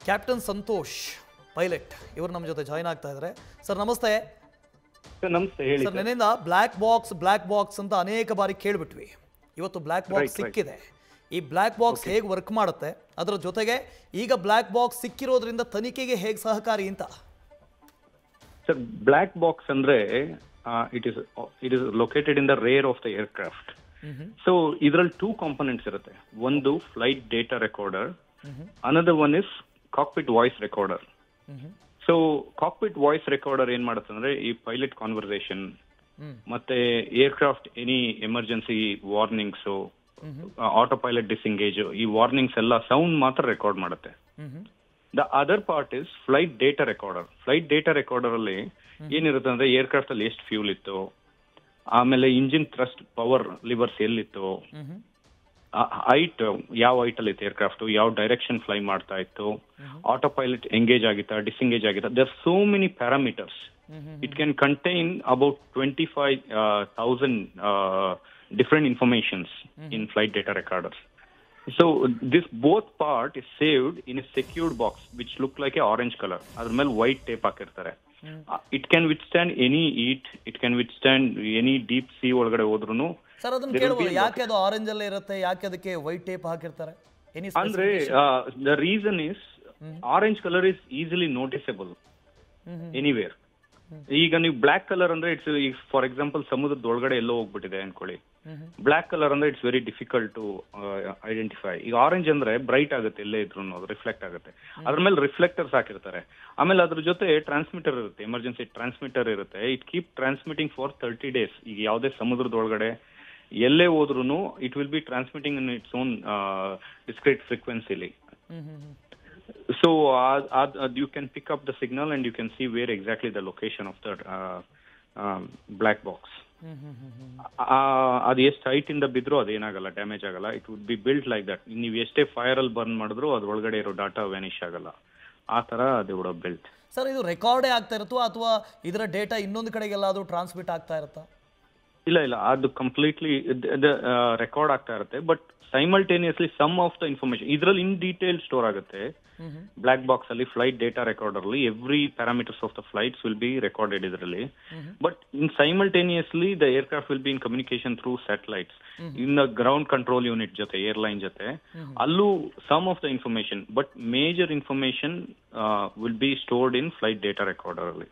Captain Santosh pilot ಇವರು ನಮ್ಮ ಜೊತೆ ಜಾಯಿನ್ ಆಗ್ತಾ ಇದ್ದಾರೆ. ಸರ್ ನಮಸ್ತೆ. ನಮಸ್ತೆ, ಹೇಳಿ ಸರ್. ನೆನ್ನೆಯಿಂದ ಬ್ಲ್ಯಾಕ್ ಬಾಕ್ಸ್ ಅಂತ ಅನೇಕ ಬಾರಿ ಕೇಳಿಬಿಟ್ವಿ. ಇವತ್ತು ಬ್ಲ್ಯಾಕ್ ಬಾಕ್ಸ್ ಸಿಕ್ಕಿದೆ. ಈ ಬ್ಲ್ಯಾಕ್ ಬಾಕ್ಸ್ ಹೇಗೆ ವರ್ಕ್ ಮಾಡುತ್ತೆ, ಅದರ ಜೊತೆಗೆ ಈಗ ಬ್ಲ್ಯಾಕ್ ಬಾಕ್ಸ್ ಸಿಕ್ಕಿರೋದ್ರಿಂದ ತನಿಖೆಗೆ ಹೇಗೆ ಸಹಕಾರಿ ಅಂತ. ಸರ್, ಬ್ಲ್ಯಾಕ್ ಬಾಕ್ಸ್ ಅಂದ್ರೆ it is located in the rear of the aircraft. So ಇದರಲ್ಲಿ 2 ಕಾಂಪೊನೆಂಟ್ಸ್ ಇರುತ್ತೆ. ಒಂದು flight data recorder, another one is cockpit voice recorder. So cockpit voice recorder ಏನ್ ಮಾಡುತ್ತೆ ಅಂದ್ರೆ ಈ ಪೈಲಟ್ ಕಾನ್ವರ್ಸೇಷನ್ ಮತ್ತೆ aircraft any emergency warnings, auto pilot disengage, ಈ warnings ಎಲ್ಲ ಸೌಂಡ್ ಮಾತ್ರ ರೆಕಾರ್ಡ್ ಮಾಡುತ್ತೆ. The other part is flight data recorder. Flight data recorder ಅಲ್ಲಿ ಏನಿರುತ್ತೆ ಅಂದ್ರೆ ಏರ್ಕ್ರಾಫ್ಟ್ ಅಲ್ಲಿ ಎಷ್ಟು ಫ್ಯೂಲ್ ಇತ್ತು, ಆಮೇಲೆ ಇಂಜಿನ್ ಥ್ರಸ್ಟ್ ಪವರ್ ಲಿವರ್ಸ್ ಎಲ್ಲಿತ್ತು, ಹೈಟ್ ಯಾವ ಹೈಟ್ ಅಲ್ಲಿ ಇತ್ತು ಏರ್ಕ್ರಾಫ್ಟ್, ಯಾವ ಡೈರೆಕ್ಷನ್ ಫ್ಲೈ ಮಾಡ್ತಾ ಇತ್ತು, ಆಟೋ ಪೈಲಟ್ ಎಂಗೇಜ್ ಆಗಿತ್ತಾ ಡಿಸ್ಎಂಗೇಜ್ ಆಗಿತ್ತಾ. There so many parameters. It can contain about 25,000 different informations in flight data recorders. So this both part is saved in a secured box which look like a orange color. Adar mele white tape hakirtare. It can withstand any heat, it can withstand any deep sea ಒಳಗಡೆ ಹೋದ್ರುನು. Sir ಅದನ್ನ ಕೇಳಬಹುದು, ಯಾಕೆ ಅದು orange ಅಲ್ಲೇ ಇರುತ್ತೆ, ಯಾಕೆ ಅದಕ್ಕೆ ವೈಟ್ ಟೇಪ್ ಹಾಕಿರ್ತಾರೆ? ಅಂದ್ರೆ the reason is orange color is easily noticeable anywhere. ಈಗ ನೀವು ಬ್ಲಾಕ್ ಕಲರ್ ಅಂದ್ರೆ ಇಟ್ಸ್, ಫಾರ್ ಎಕ್ಸಾಂಪಲ್ ಸಮುದ್ರದ ಒಳಗಡೆ ಎಲ್ಲೋ ಹೋಗ್ಬಿಟ್ಟಿದೆ ಅನ್ಕೊಳ್ಳಿ, ಬ್ಲಾಕ್ ಕಲರ್ ಅಂದ್ರೆ it's very difficult to identify. ಈಗ ಆರೆಂಜ್ ಅಂದ್ರೆ ಬ್ರೈಟ್ ಆಗುತ್ತೆ, ಎಲ್ಲೇ ಇದ್ರು ಅದು ರಿಫ್ಲೆಕ್ಟ್ ಆಗುತ್ತೆ. ಅದ್ರ ಮೇಲೆ ರಿಫ್ಲೆಕ್ಟರ್ಸ್ ಹಾಕಿರ್ತಾರೆ. ಆಮೇಲೆ ಅದ್ರ ಜೊತೆ ಟ್ರಾನ್ಸ್ಮಿಟರ್ ಇರುತ್ತೆ, ಎಮರ್ಜೆನ್ಸಿ ಟ್ರಾನ್ಸ್ಮಿಟರ್ ಇರುತ್ತೆ. It keep transmitting for 30 days. ಈಗ ಯಾವುದೇ ಸಮುದ್ರದ ಒಳಗಡೆ ಎಲ್ಲೇ ಹೋದ್ರೂ it will be transmitting in its own discrete ಫ್ರೀಕ್ವೆನ್ಸಿಲಿ. So you can pick up the signal and you can see where exactly the location of the black box. ಅದು ಎಷ್ಟು height ಇಂದ ಬಿದ್ರು ಅದೇನಾಗಲ್ಲ, ಡ್ಯಾಮೇಜ್ ಆಗಲ್ಲ. It would be built like that. ನೀವು ಎಷ್ಟೇ fire ಅಲ್ಲಿ burn ಮಾಡಿದ್ರು ಅದ್ರ ಒಳಗಡೆ ಇರೋ ಡಾಟಾ ವ್ಯಾನಿಶ್ ಆಗಲ್ಲ. ಆ ತರ ಅದು ವುಡ್ ಬಿಲ್ಟ್. ಸರ್ ಇದು ರೆಕಾರ್ಡೇ ಆಗ್ತಾ ಇರುತ್ತೋ ಅಥವಾ ಇದರ ಡೇಟಾ ಇನ್ನೊಂದು ಕಡೆಗೆಲ್ಲಾದ್ರೂ ಟ್ರಾನ್ಸ್ಮಿಟ್ ಆಗ್ತಾ ಇರುತ್ತಾ? ಇಲ್ಲ, ಅದು ಕಂಪ್ಲೀಟ್ಲಿ ರೆಕಾರ್ಡ್ ಆಗ್ತಾ ಇರುತ್ತೆ. But simultaneously some of the information ಇದರಲ್ಲಿ ಇನ್ ಡೀಟೇಲ್ ಸ್ಟೋರ್ ಆಗುತ್ತೆ. ಬ್ಲಾಕ್ ಬಾಕ್ಸ್ ಅಲ್ಲಿ ಫ್ಲೈಟ್ ಡೇಟಾ ರೆಕಾರ್ಡರ್ ಅಲ್ಲಿ every parameters of the flights will be recorded ಇದರಲ್ಲಿ. But in simultaneously the aircraft will be in communication through satellites in the ground control unit ಜೊತೆ, airline ಜೊತೆ. ಅಲ್ಲೂ some of the information, but major information will be stored in flight data recorder ಅಲ್ಲಿ.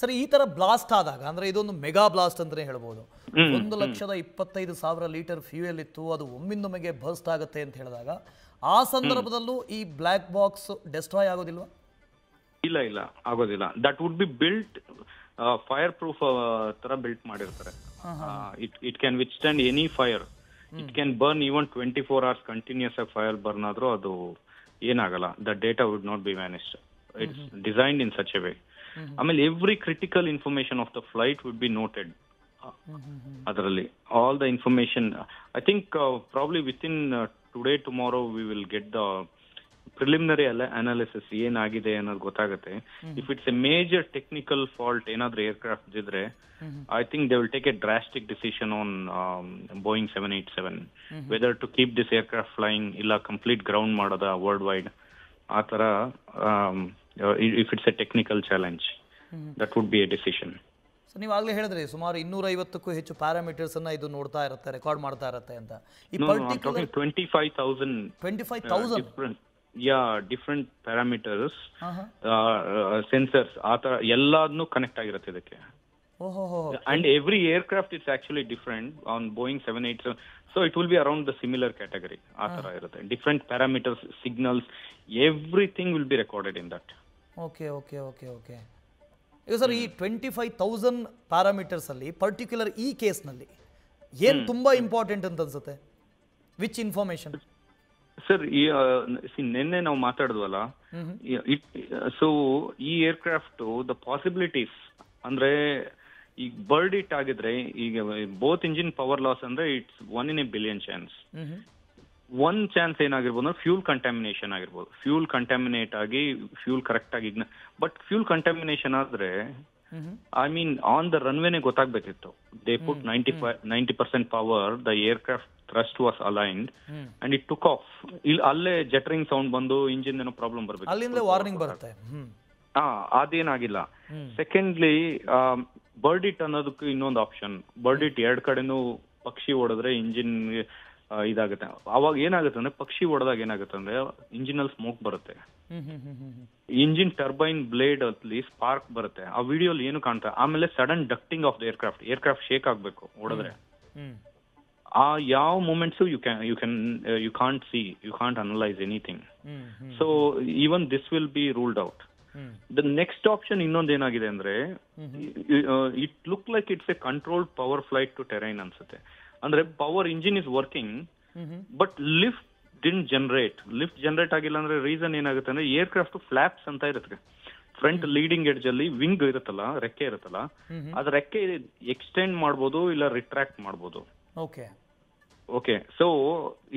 Sir ಈ ತರ blast ಆದಾಗ, ಅಂದ್ರೆ ಇದೊಂದು mega blast ಅಂತಾನೆ ಹೇಳ್ಬೋದು. 1,25,000 ಲೀಟರ್ ಫ್ಯೂಯಲ್ ಇತ್ತು, ಅದು ಒಮ್ಮಿಂದೊಮ್ಮೆಗೆ ಬರ್ಸ್ಟ್ ಆಗುತ್ತೆ ಅಂತ ಹೇಳಿದಾಗ ಆ ಸಂದರ್ಭದಲ್ಲೂ ಈ ಬ್ಲ್ಯಾಕ್ ಬಾಕ್ಸ್ ಡೆಸ್ಟ್ರಾಯ್ ಆಗೋದಿಲ್ವಾ? ಇಲ್ಲ, ಆಗೋದಿಲ್ಲ. That would be built fireproof ತರ ಬಿಲ್ಟ್ ಮಾಡಿರ್ತಾರೆ. It can withstand any fire. It can burn even 24 hours continuous ಆಗಿ ಫೈರ್ ಬರ್ನ್ ಆದ್ರೂ ಅದು ಏನಾಗಲ್ಲ. The data would not be vanished. It's designed in such a way. ಆಮೇಲೆ every critical information of the flight would be noted ಅದರಲ್ಲಿ. All the information, I think probably within today tomorrow we will get the preliminary analysis ಏನಾಗಿದೆ ಅನ್ನೋದು ಗೊತ್ತಾಗುತ್ತೆ. If it's a major technical fault ಏನಾದ್ರೂ aircraft ಇದ್ರೆ, I think they will take a drastic decision on Boeing 787 whether to keep this aircraft flying, ಇಲ್ಲ complete ground ಮಾಡೋದ world wide. ಆ ತರ if it's a technical challenge, that would be a decision. So ನೀವು ಆಗಲೇ ಹೇಳಿದ್ರಿ ಸುಮಾರು 250ಕ್ಕೂ ಹೆಚ್ಚು parameters ಅನ್ನ ಇದು ನೋಡ್ತಾ ಇರುತ್ತೆ, ರೆಕಾರ್ಡ್ ಮಾಡ್ತಾ ಇರುತ್ತೆ ಅಂತ. ಈ ಪರ್ಟಿಕ್ಯುಲರ್ 25,000 ಡಿಫರೆಂಟ್ ಪ್ಯಾರಾಮೀಟರ್ಸ್, ಸೆನ್ಸರ್ಸ್, ಆ ತರ ಎಲ್ಲಾದ್ನೂ ಕನೆಕ್ಟ್ ಆಗಿರುತ್ತೆ ಇದಕ್ಕೆ. And every aircraft it's actually different. On Boeing 787, so it will be around the similar category. ಆ ತರ ಇರುತ್ತೆ. Different parameters, signals, everything will be recorded in that. Okay. ಈಗ sir ಈ 25,000 parameters ಅಲ್ಲಿ ಪರ್ಟಿಕ್ಯುಲರ್ ಈ ಕೇಸ್ನಲ್ಲಿ ಏನು ತುಂಬಾ ಇಂಪಾರ್ಟೆಂಟ್ ಅಂತ ಅನ್ಸುತ್ತೆ? Which information? ಸರ್, ನಿನ್ನೆ ನಾವು ಮಾತಾಡಿದ್ವಲ್ಲ, ಸೊ ಈ ಏರ್ಕ್ರಾಫ್ಟ್ ದ ಪಾಸಿಬಿಲಿಟೀಸ್ ಅಂದ್ರೆ ಈಗ ಬರ್ಡ್ ಇಟ್ ಆಗಿದ್ರೆ, ಈಗ ಬೋತ್ ಇಂಜಿನ್ ಪವರ್ ಲಾಸ್ ಅಂದ್ರೆ it's 1 in a billion chance. One chance ಏನಾಗಿರ್ಬೋದು ಅಂದ್ರೆ ಫ್ಯೂಲ್ ಕಂಟಾಮಿನೇಷನ್ ಆಗಿರ್ಬೋದು. ಫ್ಯೂಲ್ ಕಂಟಾಮಿನೇಟ್ ಆಗಿ ಫ್ಯೂಲ್ ಕರೆಕ್ಟ್ ಆಗಿ, ಬಟ್ ಫ್ಯೂಲ್ ಕಂಟಾಮಿನೇಷನ್ ಆದ್ರೆ I mean, on the runway ne gottagbekiತ್ತು. They put 90% power. The aircraft thrust was aligned and it took off. ಅಲ್ಲೇ ಜೆಟರಿಂಗ್ sound ಬಂದು engine ಏನೋ ಪ್ರಾಬ್ಲಮ್ ಬರಬೇಕು, ಅಲ್ಲಿಂದಲೇ ವಾರ್ನಿಂಗ್ ಬರುತ್ತೆ. ಅದೇನಾಗಿಲ್ಲ. ಸೆಕೆಂಡ್ಲಿ ಬರ್ಡಿಟ್ ಅನ್ನೋದಕ್ಕೂ ಇನ್ನೊಂದು ಆಪ್ಷನ್. ಬರ್ಡಿಟ್ ಎರಡ್ ಕಡೆನೂ ಪಕ್ಷಿ ಹೊಡೆದ್ರೆ ಇಂಜಿನ್ ಇದಾಗುತ್ತೆ. ಅವಾಗ ಏನಾಗುತ್ತೆ ಅಂದ್ರೆ ಪಕ್ಷಿ ಹೊಡೆದಾಗ ಏನಾಗುತ್ತೆ ಅಂದ್ರೆ ಇಂಜಿನ್ ಅಲ್ಲಿ ಸ್ಮೋಕ್ ಬರುತ್ತೆ, ಇಂಜಿನ್ ಟರ್ಬೈನ್ ಬ್ಲೇಡ್ ಅಲ್ಲಿ ಸ್ಪಾರ್ಕ್ ಬರುತ್ತೆ. ಆ ವಿಡಿಯೋಲಿ ಏನು ಕಾಣ್ತಾ. ಆಮೇಲೆ sudden ducting of the aircraft shake ಆಗ್ಬೇಕು ಹೊಡೆದ್ರೆ. ಆ ಯಾವ moments you can't see, you can't analyse anything. So even this will be ruled out. The next option ಇನ್ನೊಂದು ಏನಾಗಿದೆ ಅಂದ್ರೆ it look like it's a controlled power flight to terrain ಅನ್ಸುತ್ತೆ. ಅಂದ್ರೆ power engine is working but lift didn't generate. Lift generate ಆಗಿಲ್ಲ ಅಂದ್ರೆ reason ಏನಾಗುತ್ತೆ ಅಂದ್ರೆ aircraft flops ಅಂತ ಇರುತ್ತೆ. ಫ್ರಂಟ್ ಲೀಡಿಂಗ್ ಎಡ್ಜ್ ಅಲ್ಲಿ ವಿಂಗ್ ಇರುತ್ತಲ್ಲ, ರೆಕ್ಕೆ ಇರುತ್ತಲ್ಲ, ಅದ್ ರೆಕ್ಕೆ ಎಕ್ಸ್ಟೆಂಡ್ ಮಾಡ್ಬೋದು ಇಲ್ಲ ರಿಟ್ರಾಕ್ಟ್ ಮಾಡ್ಬೋದು. ಓಕೆ, ಸೊ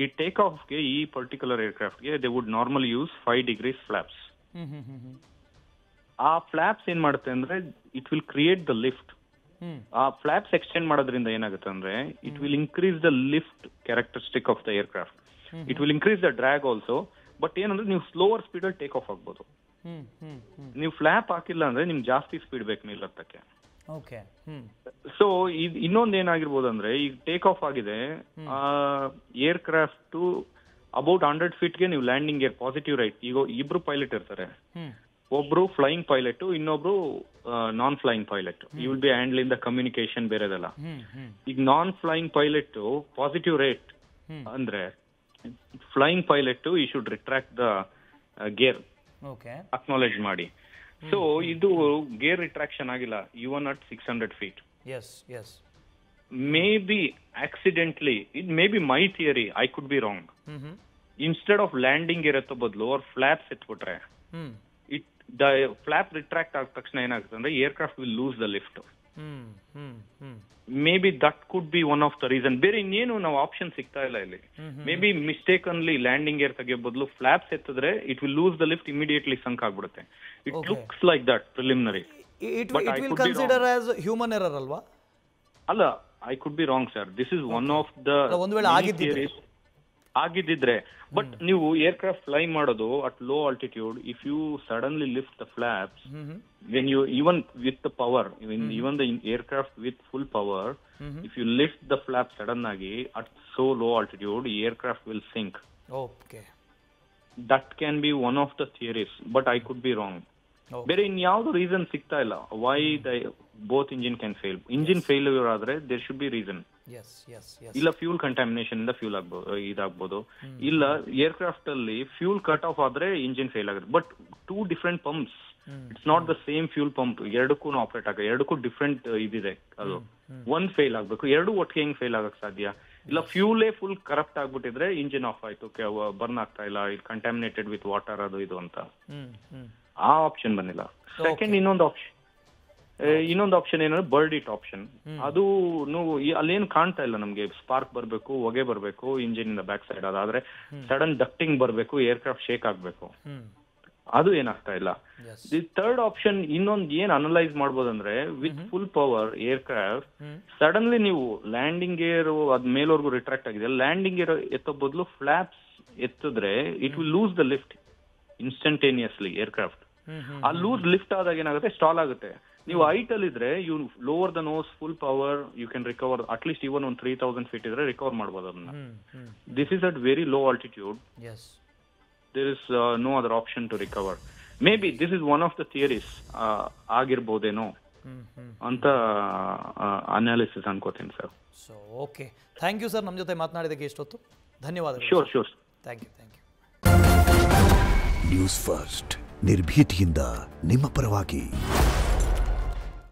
ಈ ಟೇಕ್ ಆಫ್ಗೆ ಈ ಪರ್ಟಿಕ್ಯುಲರ್ ಏರ್ಕ್ರಾಫ್ಟ್ಗೆ they would normally use 5 degrees flaps. ಆ ಫ್ಲಾಪ್ಸ್ ಏನ್ ಮಾಡುತ್ತೆ ಅಂದ್ರೆ it will create the lift. ಆ ಫ್ಲಾಪ್ಸ್ ಎಕ್ಸ್ಟೆಂಡ್ ಮಾಡೋದ್ರಿಂದ ಏನಾಗುತ್ತೆ ಅಂದ್ರೆ it will increase the lift characteristic of the aircraft. It will increase the drag also. But ಏನಂದ್ರೆ ನೀವು ಸ್ಲೋವರ್ ಸ್ಪೀಡ್ ಅಲ್ಲಿ ಟೇಕ್ ಆಫ್ ಆಗ್ಬೋದು. ನೀವು ಫ್ಲಾಪ್ ಹಾಕಿಲ್ಲ ಅಂದ್ರೆ ನಿಮ್ಗೆ ಜಾಸ್ತಿ ಸ್ಪೀಡ್ ಬೇಕು ಮೇಲತ್ತಕ್ಕೆ. ಸೊ ಇನ್ನೊಂದ್ ಏನಾಗಿರ್ಬೋದು ಅಂದ್ರೆ ಈಗ ಟೇಕ್ ಆಫ್ ಆಗಿದೆ, ಏರ್ಕ್ರಾಫ್ಟ್ ಅಬೌಟ್ 100 feet ಗೆ ನೀವು ಲ್ಯಾಂಡಿಂಗ್ ಗೇರ್ ಪಾಸಿಟಿವ್ ರೈಟ್. ಈಗ ಇಬ್ರು ಪೈಲಟ್ ಇರ್ತಾರೆ, ಒಬ್ರು ಫ್ಲೈಯಿಂಗ್ ಪೈಲಟ್, ಇನ್ನೊಬ್ರು non flying pilot. You will be handling the communication ಬೇರೆದೆಲ್ಲ. ಈಗ non flying pilot positive rate ಅಂದ್ರೆ ಫ್ಲೈಯಿಂಗ್ ಪೈಲಟ್ ಈ should retract the gear, acknowledge ಮಾಡಿ. ಸೊ ಇದು ಗೇರ್ ರಿಟ್ರಾಕ್ಷನ್ ಆಗಿಲ್ಲ even at 600 feet. Maybe accidentally, it may be my theory, I could be wrong. Instead of landing gear ಎತ್ತಬಹುದು ಅವ್ರ flaps ಎತ್ಬಿಟ್ರೆ the flap retract ಆದ ತಕ್ಷಣ ಏನಾಗುತ್ತೆ ಅಂದ್ರೆ aircraft will lose the lift. Maybe that could be one of the reason. ಬೇರೆ ಇನ್ನೇನು ನಾವು ಆಪ್ಷನ್ ಸಿಗ್ತಾ ಇಲ್ಲ ಇಲ್ಲಿ. Maybe mistakenly landing gear ತೆಗಿಯೋ ಬದಲು ಫ್ಲಾಪ್ಸ್ ಎತ್ತಿದ್ರೆ it will lose the lift, immediately sunk ಆಗ್ಬಿಡುತ್ತೆ. It looks like that preliminary. Human error ಅಲ್ವಾ? ಅಲ್ಲ, I could be wrong sir. This is one of the ಆಗಿದ್ದಿದ್ರೆ. ಬಟ್ ನೀವು aircraft fly ಮಾಡೋದು at low altitude, if you suddenly lift the flaps, when you even with the power, even the aircraft with full power, if you lift the flap sudden ಆಗಿ at so low altitude, aircraft will sink. That can be one of the theories, but I could be wrong. ಬೇರೆ ಇನ್ಯಾವ್ದು reason ಸಿಗ್ತಾ ಇಲ್ಲ why the both engine can fail. Engine failure ಆದ್ರೆ there should be reason. ಇಲ್ಲ fuel contamination ಇಂದ fuel ಆಗ್ಬೋದು, ಇದಾಗ್ಬೋದು. ಇಲ್ಲ ಏರ್ಕ್ರಾಫ್ಟ್ ಅಲ್ಲಿ ಫ್ಯೂಲ್ ಕಟ್ ಆಫ್ ಆದ್ರೆ ಇಂಜಿನ್ ಫೇಲ್ ಆಗುತ್ತೆ. But 2 different pumps, it's not the same fuel pump. ಎರಡಕ್ಕೂ ಆಪರೇಟ್ ಆಗ, ಎರಡಕ್ಕೂ ಡಿಫ್ರೆಂಟ್ ಇದಿದೆ. ಅದು ಒಂದ್ ಫೇಲ್ ಆಗ್ಬೇಕು, ಎರಡು ಒಟ್ಟಿಗೆ ಹೆಂಗ್ ಫೇಲ್ ಆಗಕ್ ಸಾಧ್ಯ? ಇಲ್ಲ ಫ್ಯೂಲೇ ಫುಲ್ ಕರಪ್ಟ್ ಆಗ್ಬಿಟ್ಟಿದ್ರೆ ಇಂಜಿನ್ ಆಫ್ ಆಯ್ತು, ಬರ್ನ್ ಆಗ್ತಾ ಇಲ್ಲ, ಇದು ಕಂಟಾಮಿನೇಟೆಡ್ ವಿತ್ ವಾಟರ್ ಅದು ಇದು ಅಂತ. ಆ ಆಪ್ಷನ್ ಬಂದಿಲ್ಲ. ಸೆಕೆಂಡ್ ಇನ್ನೊಂದು ಆಪ್ಷನ್ ಏನಂದ್ರೆ ಬರ್ಡಿಟ್ ಆಪ್ಷನ್. ಅದು ಅಲ್ಲೇನು ಕಾಣ್ತಾ ಇಲ್ಲ ನಮ್ಗೆ. ಸ್ಪಾರ್ಕ್ ಬರ್ಬೇಕು, ಹೊಗೆ ಬರ್ಬೇಕು ಇಂಜಿನ್ ಇಂದ ಬ್ಯಾಕ್ ಸೈಡ್, ಅದಾದ್ರೆ ಸಡನ್ ಡಕ್ಟಿಂಗ್ ಬರ್ಬೇಕು, ಏರ್ಕ್ರಾಫ್ಟ್ ಶೇಕ್ ಆಗ್ಬೇಕು. ಅದು ಏನಾಗ್ತಾ ಇಲ್ಲ. ದಿ ಥರ್ಡ್ ಆಪ್ಷನ್ ಇನ್ನೊಂದು ಏನ್ ಅನಲೈಸ್ ಮಾಡ್ಬೋದಂದ್ರೆ with full power aircraft suddenly ನೀವು ಲ್ಯಾಂಡಿಂಗ್ ಗೇರ್ ಅದ್ ಮೇಲ್ವರೆಗೂ ರಿಟ್ರಾಕ್ಟ್ ಆಗಿದೆ, ಲ್ಯಾಂಡಿಂಗ್ ಗೇರ್ ಎತ್ತೋ ಬದಲು ಫ್ಲಾಪ್ಸ್ ಎತ್ತಿದ್ರೆ it will lose the lift instantaneously aircraft. ಆ ಲೂಸ್ ಲಿಫ್ಟ್ ಆದಾಗ ಏನಾಗುತ್ತೆ, ಸ್ಟಾಲ್ ಆಗುತ್ತೆ. ನೀವು ಹೈಟ್ ಅಲ್ಲಿ ಇದ್ರೆ you lower the nose, full power, you can recover at least ಇವನ್ ಒಂದು 3000 feet ಇದ್ರೆ ರಿಕವರ್ ಮಾಡಬಹುದು ಅದನ್ನ. This is at very low altitude. There is no other option to recover. Maybe this is one of the theories ಆಗಿರ್ಬೋದೇನೋ ಅಂತ analysis ಅನ್ಕೋತೀನಿ sir. So okay, thank you sir ನಮ್ಮ ಜೊತೆ ಮಾತನಾಡಿದಕ್ಕೆ ಇಷ್ಟೊತ್ತು. ಧನ್ಯವಾದಗಳು. Sure thank you. News first, ನಿರ್ಭೀತಿಯಿಂದ ನಿಮ್ಮ ಪರವಾಗಿ.